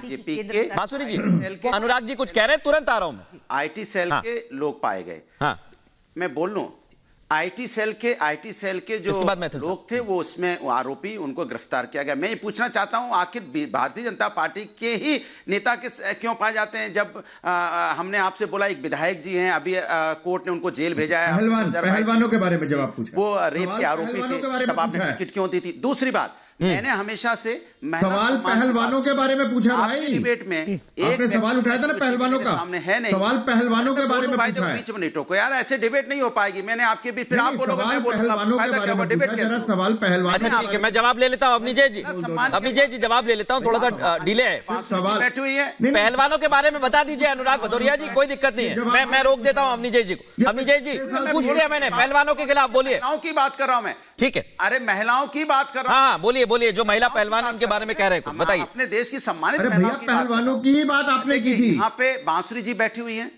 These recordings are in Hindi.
बीजेपी के बांसुरी जी, अनुराग जी कुछ कह रहे हैं, तुरंत आ रहा हूं मैं। आईटी सेल के लोग पाए गए। हाँ, मैं बोल लूं, आईटी सेल के जो लोग थे वो उसमें वो आरोपी, उनको गिरफ्तार किया गया। मैं ये पूछना चाहता हूं, आखिर भारतीय जनता पार्टी के ही नेता के क्यों पाए जाते हैं? जब हमने आपसे बोला एक विधायक जी हैं, अभी कोर्ट ने उनको जेल भेजा है। पहलवानों के बारे में जब आप पूछा, वो रेप के आरोपी थे, तब आपने टिकट क्यों दी थी? दूसरी बात, मैंने हमेशा से सवाल पहलवानों के बारे में पूछा भाई। डिबेट में आपने सवाल उठाया था ना पहलवानों का, सामने है नहीं, सवाल पहलवानों के बारे में पूछा है। बीच में नहीं टोको यार, ऐसे डिबेट नहीं हो पाएगी। मैंने आपके भी फिर आप बोलोगे, मैं बोलूंगा पहलवानों के बारे में डिबेट पूछा। सवाल पहलवान। अच्छा ठीक है, मैं जवाब ले लेता हूं। अवनीजय जी जवाब ले लेता हूं, थोड़ा सा डिले है। सवाल बैठी हुई है, पहलवानों के बारे में बता दीजिए अनुराग भदौरिया जी, कोई दिक्कत नहीं है, मैं रोक देता हूं अवनीजय जी को। अवनीजय जी पूछ लिया मैंने, पहलवानों के खिलाफ बोलिए। महिलाओं की बात कर रहा हूं मैं। ठीक है, अरे महिलाओं की बात कर रहा हूं। हाँ बोलिए, जो महिला पहलवान उनके बारे में कह रहे हैं, बताइए। अपने देश की सम्मानित पहलवानों की ही बात आपने की थी। यहाँ पे बांसुरी जी बैठी हुई हैं।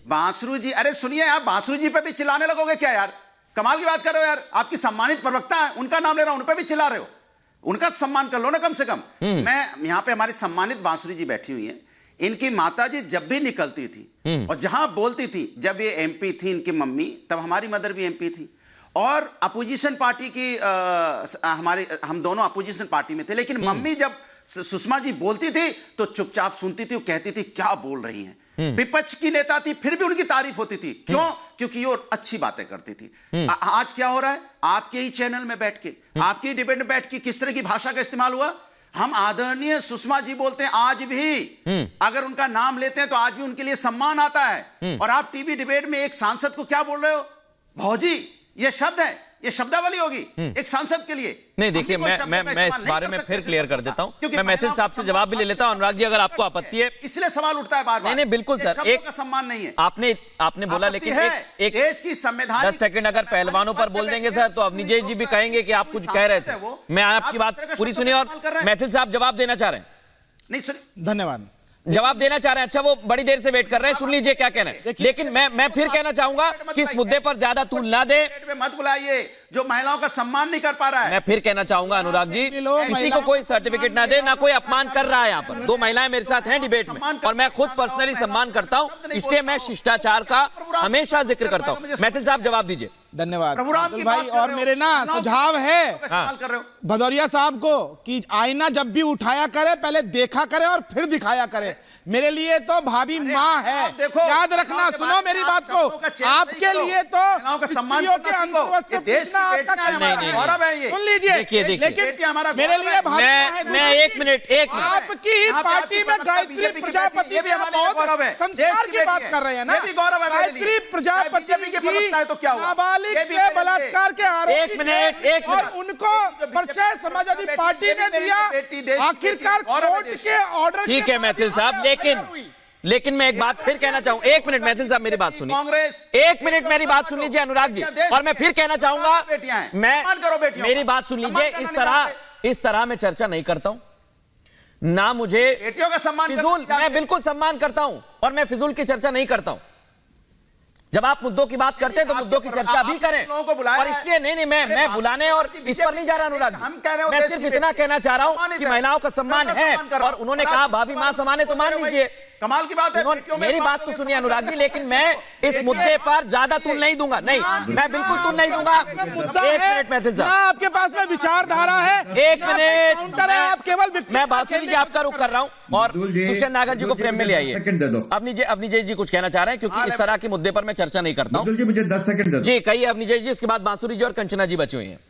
बांसुरी जी, अरे सुनिए, आप बांसुरी जी पे भी चिल्लाने लगोगे क्या यार? कमाल की बात कर रहे हो यार। आपकी सम्मानित प्रवक्ता है, उनका नाम ले रहा हूं, उन पे भी चिल्ला रहे हो। उनका सम्मान कर लो ना कम से कम। मैं यहाँ पे, हमारी सम्मानित बांसुरी जी बैठी हुई हैं, इनकी माता जी जब भी निकलती थी और जहां बोलती थी, जब ये एमपी थी इनकी मम्मी, तब हमारी मदर भी एमपी थी और अपोजिशन पार्टी की हम दोनों अपोजिशन पार्टी में थे, लेकिन मम्मी जब सुषमा जी बोलती थी तो चुपचाप सुनती थी, वो कहती थी क्या बोल रही हैं। विपक्ष की नेता थी, फिर भी उनकी तारीफ होती थी। क्यों? क्योंकि वो अच्छी बातें करती थी। आज क्या हो रहा है? आपके ही चैनल में बैठ के, आपकी ही डिबेट में बैठ के किस तरह की भाषा का इस्तेमाल हुआ। हम आदरणीय सुषमा जी बोलते हैं, आज भी अगर उनका नाम लेते हैं तो आज भी उनके लिए सम्मान आता है। और आप टीवी डिबेट में एक सांसद को क्या बोल रहे हो? भौजी, ये शब्द है, ये शब्दावली होगी एक सांसद के लिए। नहीं देखिए, मैं इस बारे में फिर क्लियर कर देता हूं। मैं मैथिल साहब से जवाब भी ले लेता हूं। अनुराग जी, अगर आपको आपत्ति है, इसलिए सवाल उठता है बार बार। नहीं बिल्कुल सर, एक का सम्मान नहीं है। आपने बोला, लेकिन एक देश की संविधान 10 सेकंड अगर पहलवानों पर बोल देंगे सर, तो अवनीजय जी भी कहेंगे कि आप कुछ कह रहे थे। मैं आपकी बात पूरी सुनी और मैथिल साहब जवाब देना चाह रहे हैं। नहीं सुनिए, धन्यवाद, जवाब देना चाह रहे हैं। अच्छा, वो बड़ी देर से वेट कर रहे हैं, सुन लीजिए क्या कहना है। लेकिन मैं फिर कहना चाहूंगा कि इस मुद्दे पर ज्यादा तूल ना दे, मत बुलाइए जो महिलाओं का सम्मान नहीं कर पा रहा है। मैं फिर कहना चाहूंगा अनुराग जी, किसी को कोई सर्टिफिकेट ना दे, ना कोई अपमान कर रहा है। यहाँ पर 2 महिलाएं मेरे साथ हैं डिबेट में और मैं खुद पर्सनली सम्मान करता हूँ, इसलिए मैं शिष्टाचार का हमेशा जिक्र करता हूँ। मैथिल साहब जवाब दीजिए। धन्यवाद भाई। और मेरे ना सुझाव है भदौरिया साहब को कि आईना जब भी उठाया करे, पहले देखा करे और फिर दिखाया करे। मेरे लिए तो भाभी माँ है, याद रखना। सुनो मेरी बात को, आपके लिए तो स्त्रियों के अंतर्गत पूछना आपका गौरव है, ये सुन लीजिए। लेकिन मेरे लिए भाभी है। मैं एक मिनट आपकी ही पार्टी में गायत्री प्रजापति संस्कार की बात कर रहे हैं ना। गायत्री प्रजापति नाबालिग के बलात्कार के आरोपी और उनको परिचय समाजवादी पार्टी ने दिया, आखिरकार कोर्ट के ऑर्डर। ठीक है मैथिल साहब, लेकिन मैं एक बात फिर कहना चाहूँ। एक मिनट मैथिल साहब, मेरी बात सुनिए। कांग्रेस, एक मिनट मेरी बात सुन लीजिए अनुराग जी, और मैं फिर कहना चाहूंगा, मेरी बात सुन लीजिए। इस तरह मैं चर्चा नहीं करता हूं ना। मुझे बेटियों का सम्मान फिजूल, मैं बिल्कुल सम्मान करता हूं और मैं फिजूल की चर्चा नहीं करता हूं। जब आप मुद्दों की बात करते हैं तो मुद्दों की चर्चा भी करें। और इसलिए नहीं, मैं बुलाने और इस पर नहीं जा रहा अनुराग जी। मैं सिर्फ इतना कहना चाह रहा हूं कि महिलाओं का सम्मान है, और उन्होंने कहा भाभी मां समान है, तो मान लीजिए। कमाल की बात है। मेरी बात तो सुनिए अनुराग जी, लेकिन मैं इस मुद्दे पर ज्यादा तुल नहीं दूंगा। नहीं, मैं बिल्कुल तुल नहीं दूंगा। एक मिनट मैथिल साहब, आपके पास में विचारधारा है। एक मिनट, आप केवल मैं बांसुरी जी आपका रुख कर रहा हूं और दुष्यंत नागर जी को फ्रेम में ले आइए। अवनीजय जी कुछ कहना चाह रहे हैं, क्योंकि इस तरह के मुद्दे पर मैं चर्चा नहीं करता हूं। मुझे 10 सेकंड जी कहिए अवनीजय जी, इसके बाद बांसुरी जी और कंचना जी बची हुई हैं।